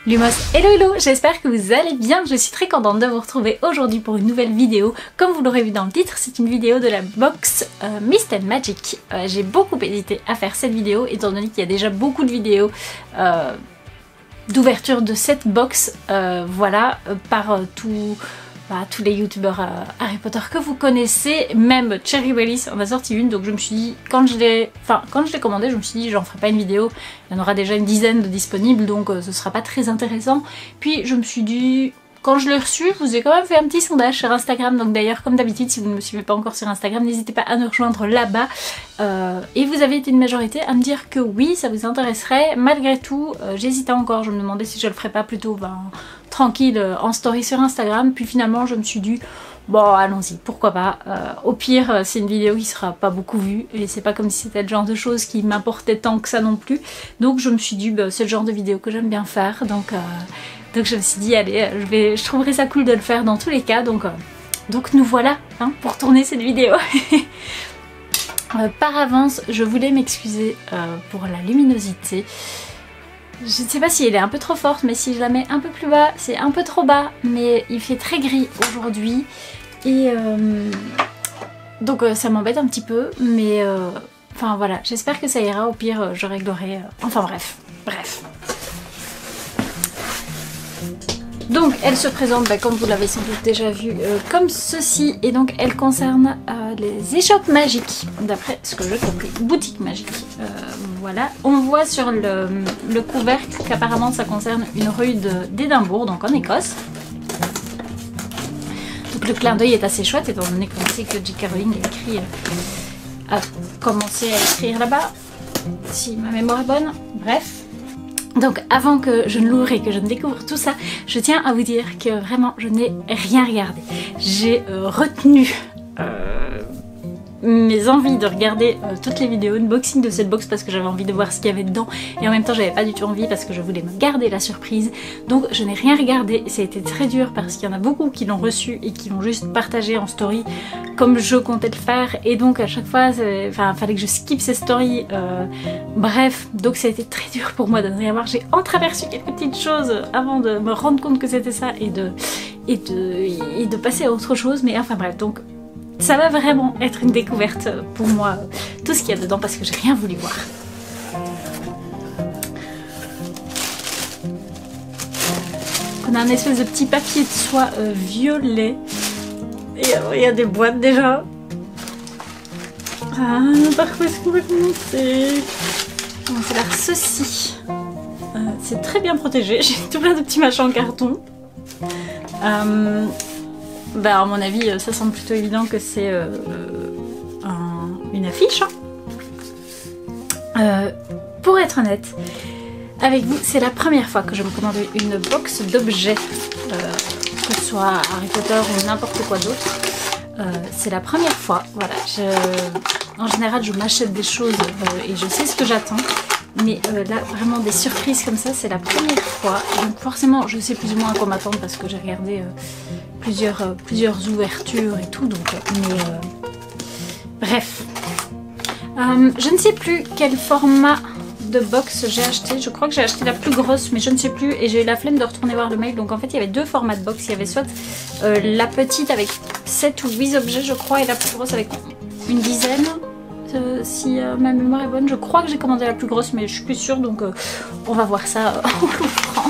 Lumos, hello hello, j'espère que vous allez bien, je suis très contente de vous retrouver aujourd'hui pour une nouvelle vidéo. Comme vous l'aurez vu dans le titre, c'est une vidéo de la box Mist & Magic. J'ai beaucoup hésité à faire cette vidéo étant donné qu'il y a déjà beaucoup de vidéos d'ouverture de cette box, par tous les youtubeurs Harry Potter que vous connaissez, même Cherry Willis en a sorti une, donc je me suis dit, quand je l'ai commandé, je me suis dit j'en ferai pas une vidéo, il y en aura déjà une dizaine de disponibles, donc ce sera pas très intéressant. Puis je me suis dit, quand je l'ai reçu, je vous ai quand même fait un petit sondage sur Instagram, donc d'ailleurs comme d'habitude si vous ne me suivez pas encore sur Instagram, n'hésitez pas à nous rejoindre là-bas. Et vous avez été une majorité à me dire que oui, ça vous intéresserait. Malgré tout, j'hésitais encore, je me demandais si je le ferais pas plutôt tranquille en story sur Instagram, puis finalement je me suis dit bon allons-y, pourquoi pas, au pire c'est une vidéo qui sera pas beaucoup vue et c'est pas comme si c'était le genre de choses qui m'importait tant que ça non plus, donc je me suis dit c'est le genre de vidéo que j'aime bien faire, donc je me suis dit allez, je trouverais ça cool de le faire dans tous les cas, donc nous voilà pour tourner cette vidéo. Par avance je voulais m'excuser pour la luminosité. Je ne sais pas si elle est un peu trop forte, mais si je la mets un peu plus bas, c'est un peu trop bas, mais il fait très gris aujourd'hui. Et donc ça m'embête un petit peu, mais enfin voilà, j'espère que ça ira, au pire je réglerai, enfin bref. Donc elle se présente, comme vous l'avez sans doute déjà vu, comme ceci, et donc elle concerne les échoppes magiques, d'après ce que j'ai compris, boutique magique. Voilà, on voit sur le couvercle qu'apparemment ça concerne une rue d'Édimbourg, donc en Écosse. Donc le clin d'œil est assez chouette, étant donné qu'on sait que J.K. Rowling a commencé à écrire là-bas, si ma mémoire est bonne, bref. Donc avant que je ne l'ouvre et que je ne découvre tout ça, je tiens à vous dire que vraiment je n'ai rien regardé. J'ai retenu mes envies de regarder toutes les vidéos unboxing de cette box parce que j'avais envie de voir ce qu'il y avait dedans, et en même temps j'avais pas du tout envie parce que je voulais me garder la surprise, donc je n'ai rien regardé. Ça a été très dur parce qu'il y en a beaucoup qui l'ont reçu et qui l'ont juste partagé en story comme je comptais le faire, et donc à chaque fois fallait que je skip ces stories, bref, donc ça a été très dur pour moi de ne rien voir. J'ai entreaperçu quelques petites choses avant de me rendre compte que c'était ça et de passer à autre chose, mais enfin bref, donc ça va vraiment être une découverte pour moi, tout ce qu'il y a dedans, parce que j'ai rien voulu voir. On a un espèce de petit papier de soie violet. Et il y a des boîtes déjà. Ah, par quoi est-ce qu'on va commencer? On va faire ceci. C'est très bien protégé, j'ai tout plein de petits machins en carton. À mon avis, ça semble plutôt évident que c'est une affiche. Pour être honnête avec vous, c'est la première fois que je me commande une box d'objets, que ce soit Harry Potter ou n'importe quoi d'autre. C'est la première fois, voilà. En général, je m'achète des choses et je sais ce que j'attends. Mais là, vraiment des surprises comme ça, c'est la première fois. Donc forcément, je sais plus ou moins à quoi m'attendre parce que j'ai regardé plusieurs ouvertures et tout. Donc, bref. Je ne sais plus quel format de box j'ai acheté. Je crois que j'ai acheté la plus grosse, mais je ne sais plus. Et j'ai eu la flemme de retourner voir le mail. Donc en fait, il y avait deux formats de box. Il y avait soit la petite avec 7 ou 8 objets, je crois, et la plus grosse avec une dizaine. Si ma mémoire est bonne, je crois que j'ai commandé la plus grosse, mais je suis plus sûre, donc on va voir ça en l'ouvrant.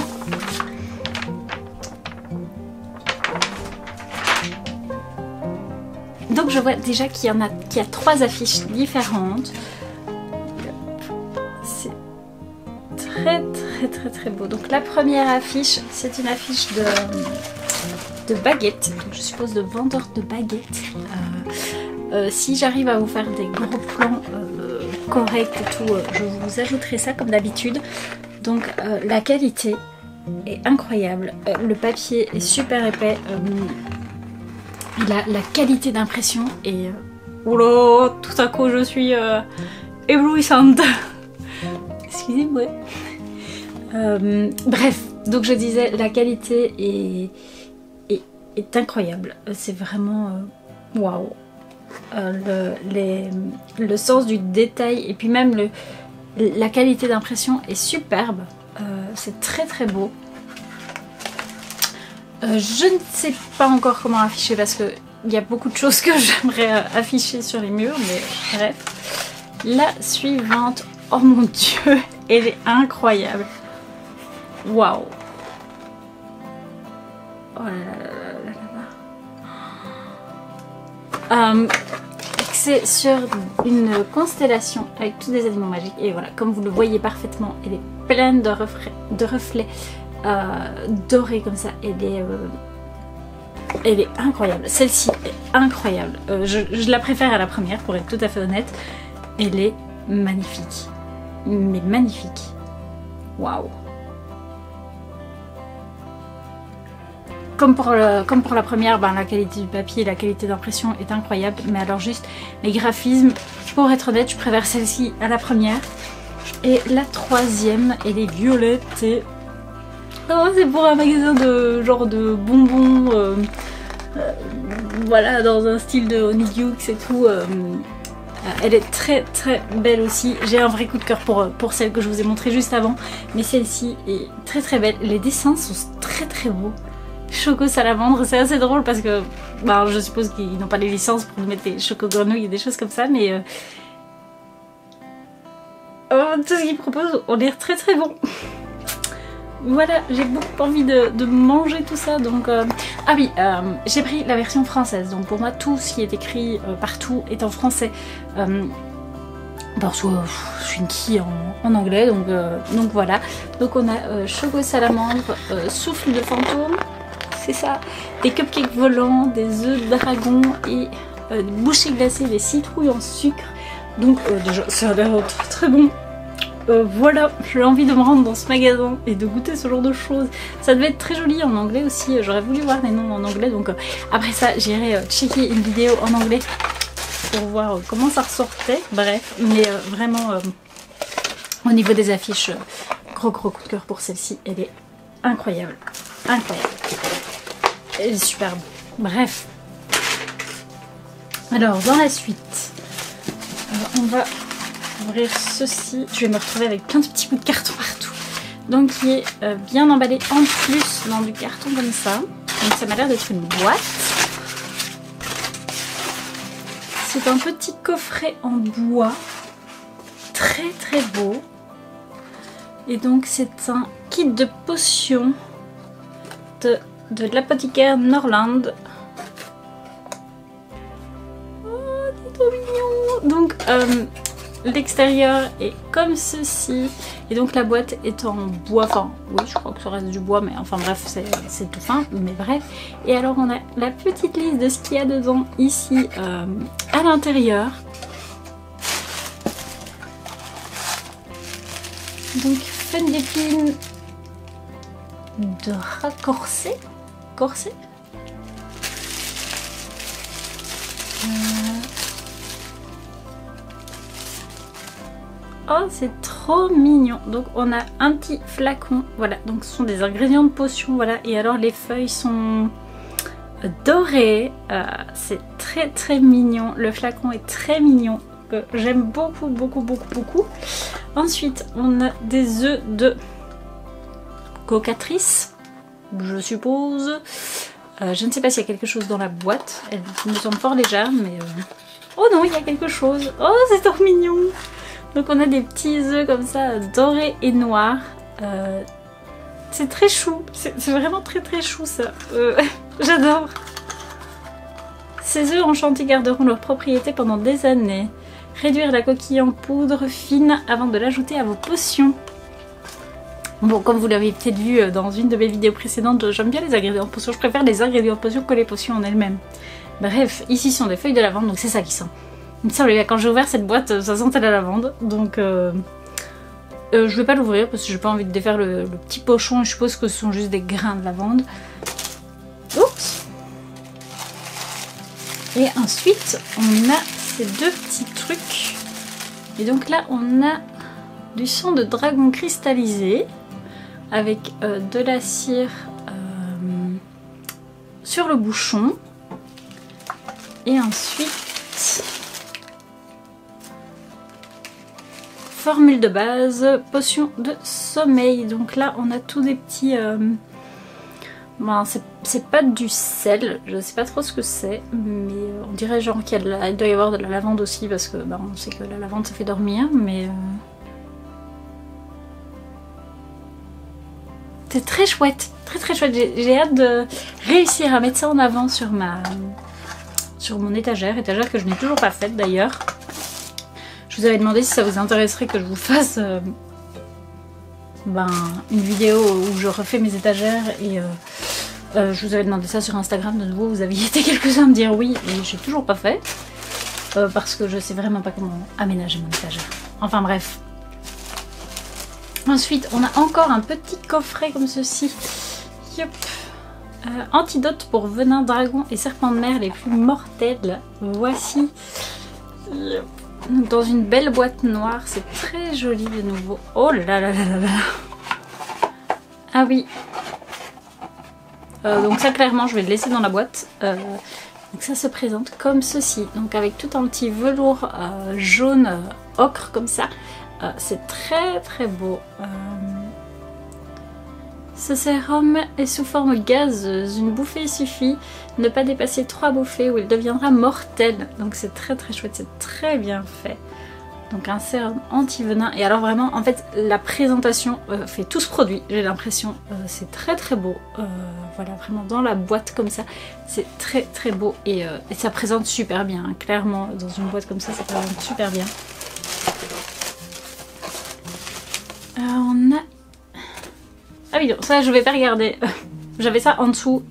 Donc je vois déjà qu'il y a 3 affiches différentes. C'est très beau. Donc la première affiche, c'est une affiche de baguettes, donc je suppose de vendeur de baguettes. Si j'arrive à vous faire des gros plans corrects et tout, je vous ajouterai ça comme d'habitude. Donc la qualité est incroyable, le papier est super épais, la qualité d'impression est... Oula, tout à coup je suis éblouissante. Excusez-moi. Bref, donc je disais, la qualité est incroyable, c'est vraiment waouh. Le sens du détail et puis même la qualité d'impression est superbe, c'est très beau. Je ne sais pas encore comment afficher parce que il y a beaucoup de choses que j'aimerais afficher sur les murs, mais bref. La suivante, oh mon dieu, elle est incroyable. Waouh. Oh là là là là là. C'est sur une constellation avec tous des animaux magiques. Et voilà, comme vous le voyez parfaitement, elle est pleine de reflets dorés comme ça. Elle est incroyable. Celle-ci est incroyable. Je la préfère à la première, pour être tout à fait honnête. Elle est magnifique. Mais magnifique. Waouh. Comme pour la première, ben, la qualité du papier et la qualité d'impression est incroyable. Mais alors juste, les graphismes, pour être honnête, je préfère celle-ci à la première. Et la troisième, elle est violette. Et... oh, c'est pour un magasin de genre de bonbons. Voilà, dans un style de Honeydew et tout. Elle est très très belle aussi. J'ai un vrai coup de cœur pour celle que je vous ai montrée juste avant. Mais celle-ci est très très belle. Les dessins sont très très beaux. Choco salamandre, c'est assez drôle parce que bah, je suppose qu'ils n'ont pas les licences pour nous mettre des choco grenouilles et des choses comme ça, mais tout ce qu'ils proposent ont l'air très très bon. Voilà, j'ai beaucoup envie de manger tout ça, donc ah oui, j'ai pris la version française, donc pour moi tout ce qui est écrit partout est en français. Parce que je suis une quille en anglais, donc voilà. Donc on a choco salamandre, souffle de fantôme. C'est ça, des cupcakes volants, des œufs de dragon et des bouchées glacées, des citrouilles en sucre. Donc déjà ça a l'air très très bon. Voilà, j'ai envie de me rendre dans ce magasin et de goûter ce genre de choses. Ça devait être très joli en anglais aussi, j'aurais voulu voir les noms en anglais. Donc après ça j'irai checker une vidéo en anglais pour voir comment ça ressortait. Bref, mais vraiment au niveau des affiches, gros coup de cœur pour celle-ci, elle est incroyable. Incroyable. Elle est superbe. Bref. Alors, dans la suite, on va ouvrir ceci. Je vais me retrouver avec plein de petits bouts de carton partout. Donc, qui est bien emballé en plus dans du carton comme ça. Donc, ça m'a l'air d'être une boîte. C'est un petit coffret en bois. Très, très beau. Et donc, c'est un kit de potions de l'apothicaire Norland. Oh, c'est trop mignon. Donc l'extérieur est comme ceci. Et donc la boîte est en bois. Enfin, oui, je crois que ça reste du bois, mais enfin bref, c'est tout fin. Mais bref. Et alors on a la petite liste de ce qu'il y a dedans ici à l'intérieur. Donc fun d'épines de raccorcer. Corset. Oh, c'est trop mignon. Donc on a un petit flacon. Voilà, donc ce sont des ingrédients de potion. Voilà, et alors les feuilles sont dorées. C'est très très mignon. Le flacon est très mignon. J'aime beaucoup beaucoup beaucoup beaucoup. Ensuite, on a des œufs de cocatrice. Je suppose. Je ne sais pas s'il y a quelque chose dans la boîte. Elle me semble fort légère, mais... oh non, il y a quelque chose. Oh, c'est trop mignon. Donc on a des petits œufs comme ça, dorés et noirs. C'est très chou. C'est vraiment très très chou ça. J'adore. Ces œufs enchantés garderont leur propriété pendant des années. Réduire la coquille en poudre fine avant de l'ajouter à vos potions. Bon, comme vous l'avez peut-être vu dans une de mes vidéos précédentes, j'aime bien les ingrédients de potions. Je préfère les ingrédients de potions que les potions en elles-mêmes. Bref, ici sont des feuilles de lavande, donc c'est ça qui sent. Il me semble, quand j'ai ouvert cette boîte, ça sentait la lavande. Donc, je vais pas l'ouvrir parce que j'ai pas envie de défaire le petit pochon. Je suppose que ce sont juste des grains de lavande. Oups! Et ensuite, on a ces deux petits trucs. Et donc là, on a du sang de dragon cristallisé. Avec de la cire sur le bouchon. Et ensuite, formule de base, potion de sommeil. Donc là, on a tous des petits Ben, c'est pas du sel, je sais pas trop ce que c'est, mais on dirait genre qu'il doit y avoir de la lavande aussi, parce que ben, on sait que la lavande ça fait dormir, mais... C'est très chouette, très chouette. J'ai hâte de réussir à mettre ça en avant sur mon étagère que je n'ai toujours pas faite d'ailleurs. Je vous avais demandé si ça vous intéresserait que je vous fasse une vidéo où je refais mes étagères et je vous avais demandé ça sur Instagram de nouveau. Vous aviez été quelques-uns à me dire oui et j'ai toujours pas fait parce que je sais vraiment pas comment aménager mon étagère. Enfin bref. Ensuite, on a encore un petit coffret comme ceci. Yep. Antidote pour venin, dragon et serpent de mer les plus mortels. Voici. Yep. Dans une belle boîte noire. C'est très joli de nouveau. Oh là là là là là. Ah oui. Donc ça, clairement, je vais le laisser dans la boîte. Donc ça se présente comme ceci. Donc avec tout un petit velours jaune ocre comme ça. C'est très beau. Ce sérum est sous forme gazeuse. Une bouffée suffit. Ne pas dépasser 3 bouffées ou il deviendra mortel. Donc c'est très chouette. C'est très bien fait. Donc un sérum anti-venin. Et alors vraiment, en fait, la présentation fait tout ce produit. J'ai l'impression. C'est très beau. Voilà, vraiment dans la boîte comme ça. C'est très beau. Et ça présente super bien. Hein. Clairement, dans une boîte comme ça présente super bien. On a... Ah oui, non, ça je vais pas regarder. J'avais ça en dessous.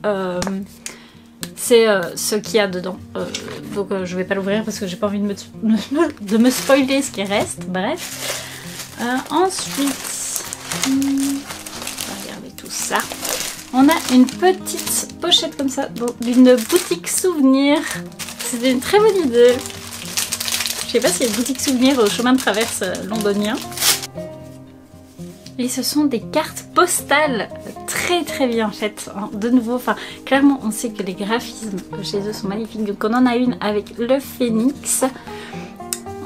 C'est ce qu'il y a dedans. Donc je vais pas l'ouvrir parce que j'ai pas envie de me spoiler ce qui reste. Bref. Ensuite, on va regarder tout ça. On a une petite pochette comme ça d'une boutique souvenir. C'était une très bonne idée. Je sais pas s'il y a une boutique souvenir au chemin de traverse londonien. Et ce sont des cartes postales très bien faites. Hein. De nouveau, enfin clairement on sait que les graphismes chez eux sont magnifiques. Donc on en a une avec le phénix.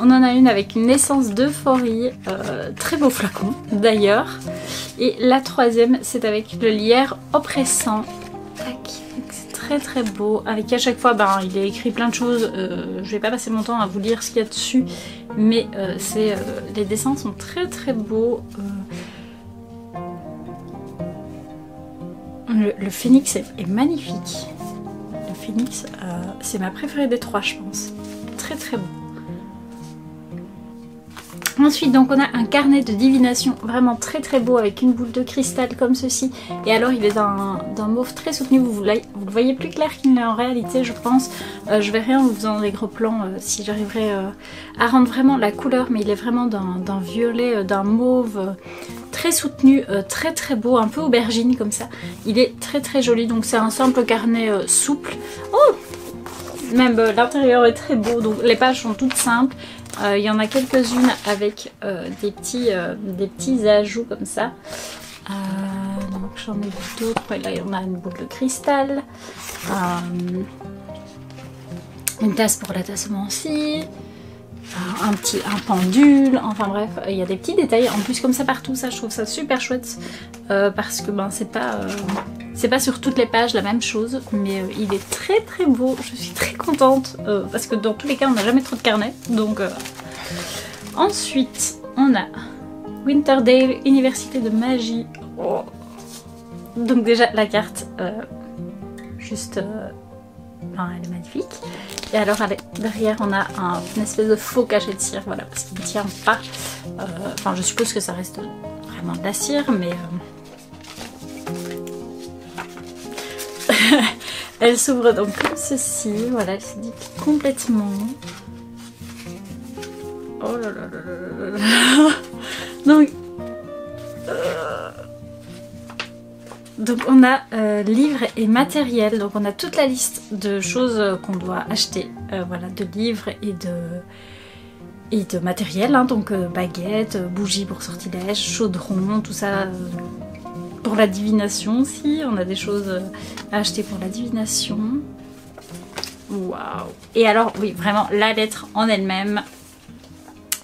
On en a une avec une essence d'euphorie. Très beau flacon d'ailleurs. Et la troisième c'est avec le lierre oppressant. Tac. C'est très beau. Avec à chaque fois il est écrit plein de choses. Je vais pas passer mon temps à vous lire ce qu'il y a dessus. Mais les dessins sont très beaux. Le phénix est magnifique. Le phénix, c'est ma préférée des trois, je pense. Très beau. Ensuite, donc on a un carnet de divination vraiment très beau avec une boule de cristal comme ceci. Et alors, il est d'un mauve très soutenu. Vous le voyez plus clair qu'il n'est en réalité, je pense. Je verrai en vous faisant des gros plans si j'arriverai à rendre vraiment la couleur. Mais il est vraiment d'un violet, d'un mauve très soutenu, très beau, un peu aubergine comme ça. Il est très joli. Donc c'est un simple carnet souple. Oh! Même l'intérieur est très beau. Donc les pages sont toutes simples. Il y en a quelques-unes avec des petits ajouts comme ça. Donc j'en ai d'autres. Ouais, là, il y en a une boule de cristal. Une tasse pour la tassement aussi. Un pendule. Enfin bref, il y a des petits détails en plus comme ça partout. Ça, je trouve ça super chouette. Parce que c'est pas sur toutes les pages la même chose. Mais il est très beau. Je suis très contente. Parce que dans tous les cas, on n'a jamais trop de carnet. Donc... Ensuite, on a Winterdale, Université de magie. Oh. Donc déjà, la carte, juste... elle est magnifique. Et alors, derrière, on a une espèce de faux cachet de cire, voilà, parce qu'il ne tient pas. Enfin, je suppose que ça reste vraiment de la cire, mais... Elle s'ouvre donc comme ceci, voilà, elle se dit complètement... Oh là là. Donc on a livres et matériel. Donc on a toute la liste de choses qu'on doit acheter. Voilà, de livres et de matériel. Hein. Donc baguettes, bougies pour sortilège, chaudron, tout ça pour la divination aussi. On a des choses à acheter pour la divination. Waouh. Et alors oui, vraiment la lettre en elle-même.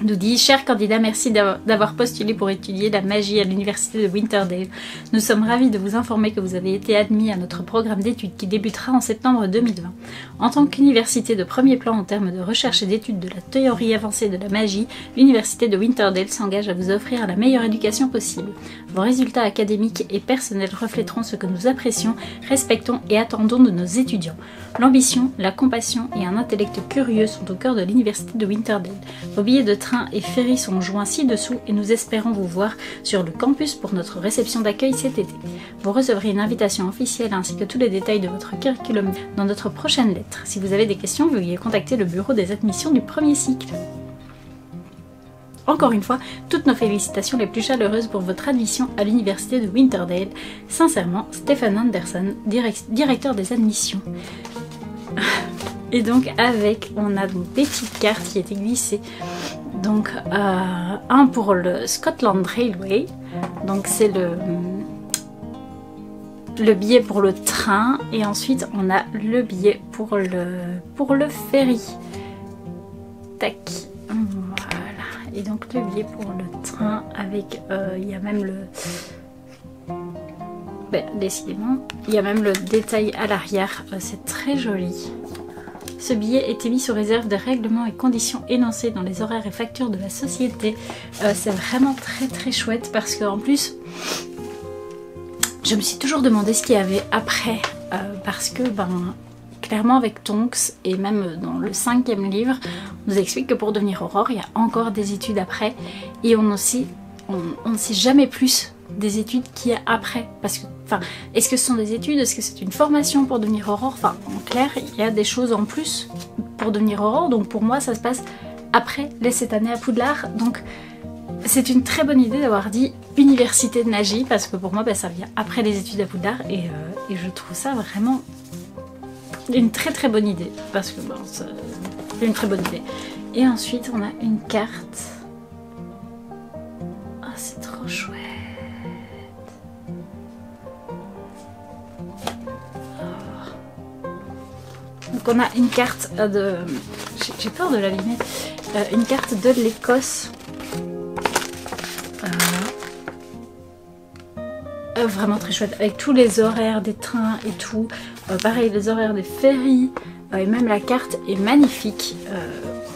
nous dit: Cher candidat, merci d'avoir postulé pour étudier la magie à l'université de Winterdale. Nous sommes ravis de vous informer que vous avez été admis à notre programme d'études qui débutera en septembre 2020. En tant qu'université de premier plan en termes de recherche et d'études de la théorie avancée de la magie, l'université de Winterdale s'engage à vous offrir la meilleure éducation possible. Vos résultats académiques et personnels reflèteront ce que nous apprécions, respectons et attendons de nos étudiants. L'ambition, la compassion et un intellect curieux sont au cœur de l'université de Winterdale. Vos billets de train et ferry sont joints ci-dessous et nous espérons vous voir sur le campus pour notre réception d'accueil cet été. Vous recevrez une invitation officielle ainsi que tous les détails de votre curriculum dans notre prochaine lettre. Si vous avez des questions, veuillez contacter le bureau des admissions du premier cycle. Encore une fois, toutes nos félicitations les plus chaleureuses pour votre admission à l'université de Winterdale. Sincèrement, Stephen Anderson, directeur des admissions. Et donc on a donc des petites cartes qui étaient glissées. Donc un pour le Scotland Railway, donc c'est le billet pour le train, et ensuite on a le billet pour le ferry. Tac, voilà. Et donc le billet pour le train avec il y a même le décidément, il y a même le détail à l'arrière, c'est très joli. Ce billet est émis sous réserve des règlements et conditions énoncés dans les horaires et factures de la société. C'est vraiment très très chouette parce qu'en plus, je me suis toujours demandé ce qu'il y avait après. Parce que, clairement avec Tonks et même dans le 5e livre, on nous explique que pour devenir Aurore, il y a encore des études après. Et on ne sait jamais plus des études qu'il y a après. Parce que, est-ce que ce sont des études? Est-ce que c'est une formation pour devenir Aurore? En clair, il y a des choses en plus pour devenir Aurore. Donc pour moi, ça se passe après cette année à Poudlard. Donc c'est une très bonne idée d'avoir dit université de magie, parce que pour moi, ça vient après les études à Poudlard. Et je trouve ça vraiment une très très bonne idée. Parce que c'est une très bonne idée. Et ensuite, on a une carte. Ah, c'est trop chouette. Donc on a une carte de... J'ai peur de l'abîmer. Une carte de l'Écosse. Vraiment très chouette. Avec tous les horaires des trains et tout. Pareil, les horaires des ferries. Et même la carte est magnifique.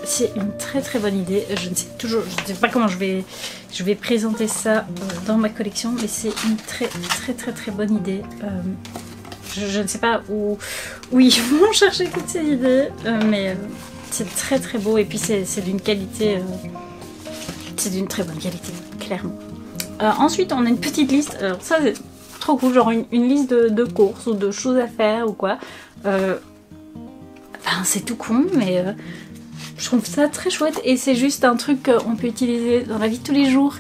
C'est une très très bonne idée. Je ne sais pas comment je vais présenter ça dans ma collection. Mais c'est une très très très très bonne idée. Je ne sais pas où ils vont chercher toutes ces idées, mais c'est très très beau, et puis c'est d'une qualité, c'est d'une très bonne qualité, clairement. Ensuite, on a une petite liste, alors ça c'est trop cool, genre une liste de courses ou de choses à faire ou quoi. C'est tout con, mais je trouve ça très chouette, et c'est juste un truc qu'on peut utiliser dans la vie de tous les jours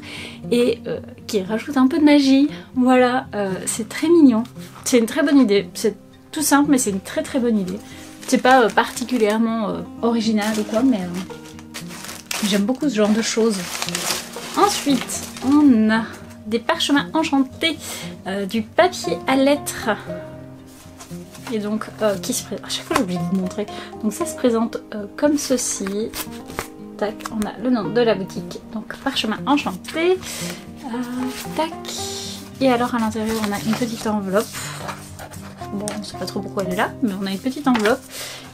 et qui rajoute un peu de magie. Voilà, c'est très mignon. C'est une très bonne idée. C'est tout simple, mais c'est une très très bonne idée. C'est pas particulièrement original ou quoi, mais j'aime beaucoup ce genre de choses. Ensuite, on a des parchemins enchantés, du papier à lettres. Et donc, qui se présente... À chaque fois, j'ai oublié de vous montrer. Donc, ça se présente comme ceci. Tac, on a le nom de la boutique. Donc, parchemin enchanté. Tac. Et alors, à l'intérieur, on a une petite enveloppe. Bon, on ne sait pas trop pourquoi elle est là, mais on a une petite enveloppe.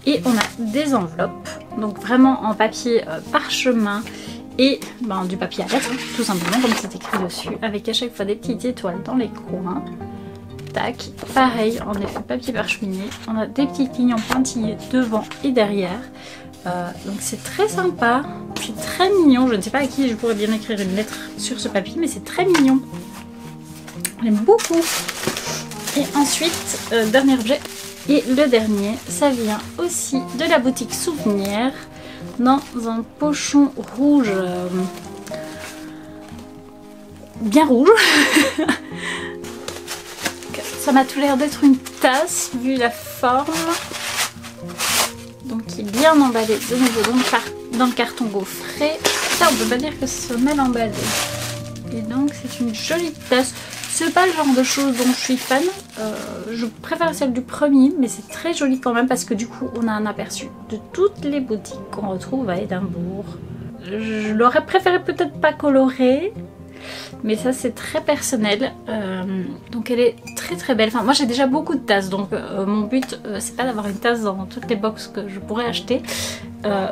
Et on a des enveloppes. Donc, vraiment en papier parchemin. Et du papier à lettres, hein, tout simplement, comme c'est écrit dessus. Avec à chaque fois des petites étoiles dans les coins. Tac, pareil, en effet papier parcheminé, on a des petites lignes en pointillés devant et derrière, donc c'est très sympa, c'est très mignon. Je ne sais pas à qui je pourrais bien écrire une lettre sur ce papier, mais c'est très mignon, j'aime beaucoup. Et ensuite, dernier objet, et le dernier, ça vient aussi de la boutique Souvenir, dans un pochon rouge, bien rouge. Ça m'a tout l'air d'être une tasse, vu la forme. Donc il est bien emballé de nouveau dans le carton gaufré. Ça, on peut pas dire que ce soit mal emballé. Et donc c'est une jolie tasse. C'est pas le genre de choses dont je suis fan. Je préfère celle du premier, mais c'est très joli quand même parce que du coup on a un aperçu de toutes les boutiques qu'on retrouve à Édimbourg. je l'aurais préféré peut-être pas colorée. Mais ça c'est très personnel, donc elle est très très belle. Enfin moi j'ai déjà beaucoup de tasses, donc mon but c'est pas d'avoir une tasse dans toutes les box que je pourrais acheter,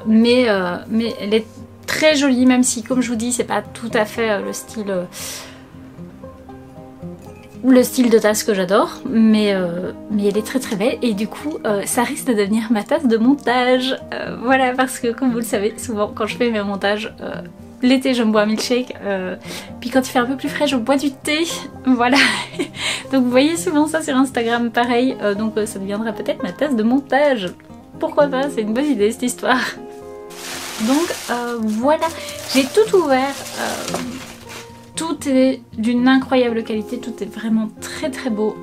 mais elle est très jolie, même si comme je vous dis c'est pas tout à fait le style de tasse que j'adore, mais elle est très très belle et du coup ça risque de devenir ma tasse de montage, voilà, parce que comme vous le savez souvent quand je fais mes montages, l'été je me bois un milkshake, puis quand il fait un peu plus frais je bois du thé, voilà. Donc vous voyez souvent ça sur Instagram pareil, donc ça deviendra peut-être ma tasse de montage. Pourquoi pas, c'est une bonne idée cette histoire. Donc voilà, j'ai tout ouvert, tout est d'une incroyable qualité, tout est vraiment très très beau.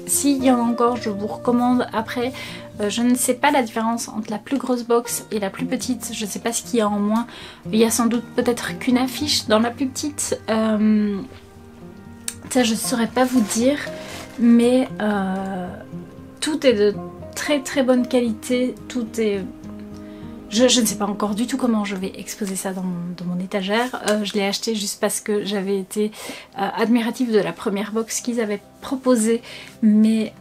S'il y en a encore, je vous recommande. Après, je ne sais pas la différence entre la plus grosse box et la plus petite. Je ne sais pas ce qu'il y a en moins. Il y a sans doute peut-être qu'une affiche dans la plus petite. Ça, je ne saurais pas vous dire. Mais tout est de très très bonne qualité. Tout est... Je ne sais pas encore du tout comment je vais exposer ça dans mon étagère. Je l'ai acheté juste parce que j'avais été admirative de la première box qu'ils avaient proposée. Mais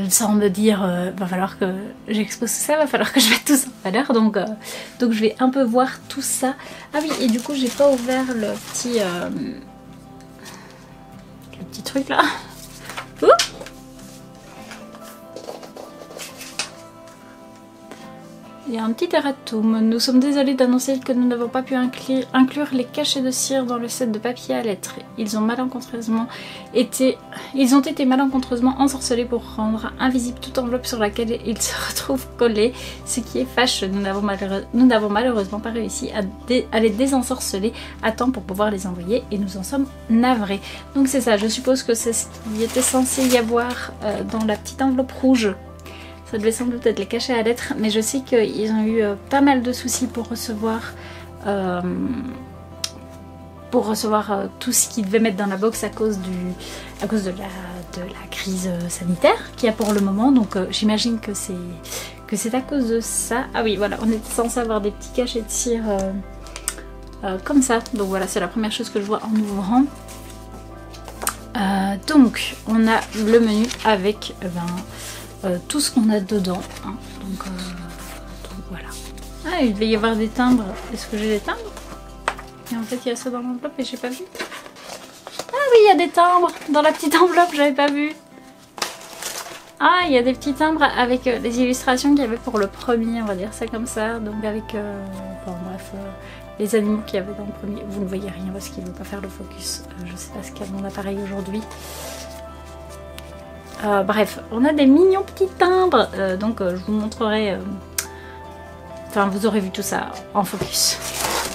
sans me dire va falloir que j'expose ça, va falloir que je mette tout ça en valeur. Donc je vais un peu voir tout ça. Ah oui, et du coup j'ai pas ouvert le petit truc là. Ouh, il y a un petit erratum. Nous sommes désolés d'annoncer que nous n'avons pas pu inclure les cachets de cire dans le set de papier à lettres. Ils ont été malencontreusement ensorcelés pour rendre invisible toute enveloppe sur laquelle ils se retrouvent collés, ce qui est fâcheux. Nous n'avons malheureusement pas réussi à les désensorceler à temps pour pouvoir les envoyer et nous en sommes navrés. Donc c'est ça, je suppose que c'est ce qui était censé y avoir dans la petite enveloppe rouge. Ça devait sans doute être les cachets à lettres, mais je sais qu'ils ont eu pas mal de soucis pour recevoir tout ce qu'ils devaient mettre dans la box à cause de la crise sanitaire qu'il y a pour le moment. Donc j'imagine que c'est à cause de ça. Ah oui, voilà, on était censé avoir des petits cachets de cire comme ça. Donc voilà, c'est la première chose que je vois en ouvrant. Donc on a le menu avec tout ce qu'on a dedans, hein. Donc voilà. Ah, il devait y avoir des timbres. Est-ce que j'ai des timbres? Et en fait il y a ça dans l'enveloppe et j'ai pas vu. Ah oui, il y a des timbres dans la petite enveloppe, j'avais pas vu. Ah, il y a des petits timbres avec les illustrations qu'il y avait pour le premier, on va dire ça comme ça. Donc avec bon, bref, les animaux qu'il y avait dans le premier. Vous ne voyez rien parce qu'il ne veut pas faire le focus. Je sais pas ce qu'il y a dans mon appareil aujourd'hui. Bref, on a des mignons petits timbres, donc je vous montrerai, enfin vous aurez vu tout ça en focus.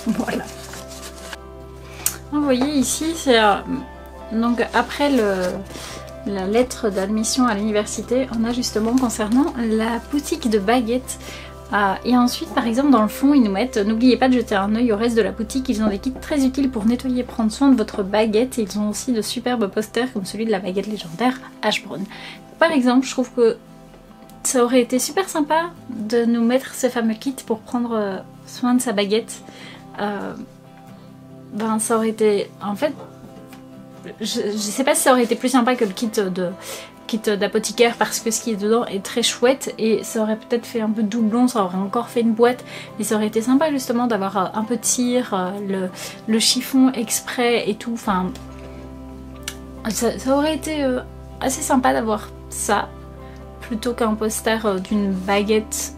Voilà. Vous voyez ici, c'est donc après la lettre d'admission à l'université, on a justement concernant la boutique de baguettes. Et ensuite, par exemple, dans le fond, ils nous mettent « N'oubliez pas de jeter un œil au reste de la boutique, ils ont des kits très utiles pour nettoyer et prendre soin de votre baguette. Et ils ont aussi de superbes posters comme celui de la baguette légendaire Ashbrown. » Par exemple, je trouve que ça aurait été super sympa de nous mettre ce fameux kit pour prendre soin de sa baguette. Ben, ça aurait été... En fait, je sais pas si ça aurait été plus sympa que le kit d'apothicaire parce que ce qui est dedans est très chouette et ça aurait peut-être fait un peu doublon, ça aurait encore fait une boîte, mais ça aurait été sympa justement d'avoir un peu de cire, le chiffon exprès et tout, enfin ça aurait été assez sympa d'avoir ça plutôt qu'un poster d'une baguette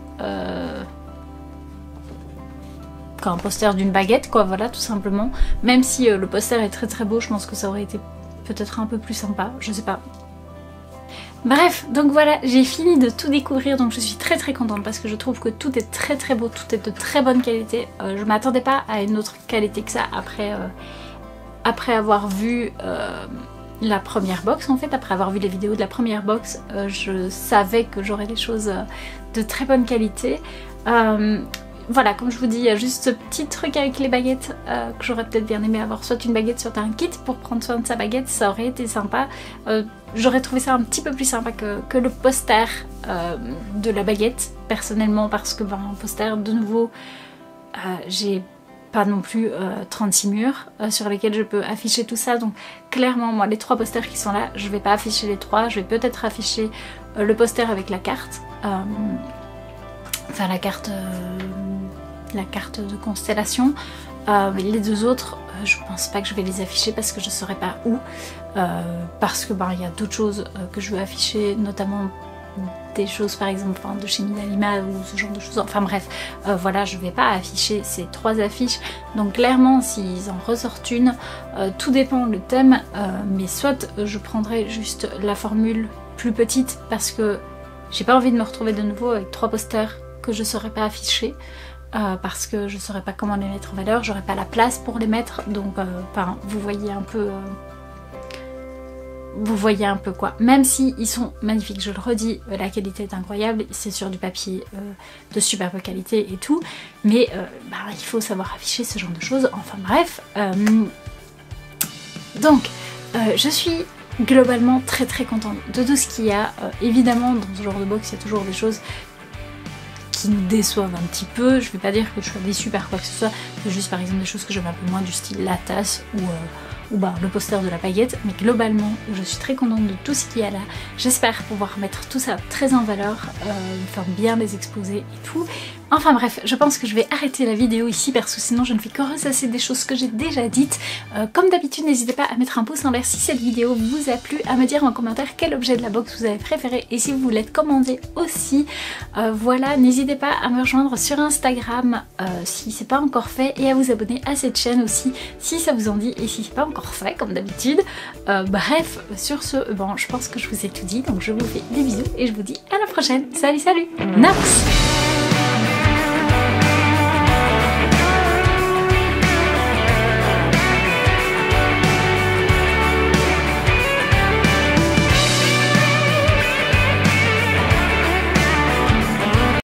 qu'un poster d'une baguette quoi, voilà, tout simplement. Même si le poster est très très beau, je pense que ça aurait été peut-être un peu plus sympa, je sais pas. Bref, donc voilà, j'ai fini de tout découvrir, donc je suis très très contente parce que je trouve que tout est très très beau, tout est de très bonne qualité. Je m'attendais pas à une autre qualité que ça après avoir vu la première box en fait, après avoir vu les vidéos de la première box, je savais que j'aurais des choses de très bonne qualité. Voilà, comme je vous dis, il y a juste ce petit truc avec les baguettes que j'aurais peut-être bien aimé avoir, soit une baguette, soit un kit pour prendre soin de sa baguette, ça aurait été sympa. J'aurais trouvé ça un petit peu plus sympa que le poster de la baguette, personnellement parce que un poster de nouveau, j'ai pas non plus 36 murs sur lesquels je peux afficher tout ça, donc clairement moi les 3 posters qui sont là, je vais pas afficher les 3, je vais peut-être afficher le poster avec la carte, enfin la carte de constellation. Les 2 autres, je pense pas que je vais les afficher parce que je saurais pas où, parce que il y a d'autres choses que je veux afficher, notamment des choses par exemple de chez Minalima ou ce genre de choses, enfin bref, voilà, je vais pas afficher ces 3 affiches, donc clairement s'ils en ressortent une, tout dépend le thème, mais soit je prendrai juste la formule plus petite parce que j'ai pas envie de me retrouver de nouveau avec 3 posters que je saurais pas afficher, parce que je saurais pas comment les mettre en valeur, j'aurais pas la place pour les mettre, donc vous voyez un peu quoi, même si ils sont magnifiques, je le redis, la qualité est incroyable, c'est sur du papier de superbe qualité et tout, mais il faut savoir afficher ce genre de choses, enfin bref, donc je suis globalement très contente de tout ce qu'il y a. Évidemment dans ce genre de box il y a toujours des choses qui nous déçoivent un petit peu, je vais pas dire que je sois déçue par quoi que ce soit, c'est juste par exemple des choses que j'aime un peu moins, du style la tasse ou le poster de la baguette, mais globalement je suis très contente de tout ce qu'il y a là. J'espère pouvoir mettre tout ça très en valeur, faire bien les exposer et tout. Enfin bref, je pense que je vais arrêter la vidéo ici parce que sinon je ne fais que ressasser des choses que j'ai déjà dites. Comme d'habitude, n'hésitez pas à mettre un pouce en l'air si cette vidéo vous a plu, à me dire en commentaire quel objet de la box vous avez préféré et si vous voulez être commandé aussi. Voilà, n'hésitez pas à me rejoindre sur Instagram si c'est pas encore fait et à vous abonner à cette chaîne aussi si ça vous en dit et si c'est pas encore fait comme d'habitude. Bref, sur ce, je pense que je vous ai tout dit, donc je vous fais des bisous et je vous dis à la prochaine. Salut, Nox!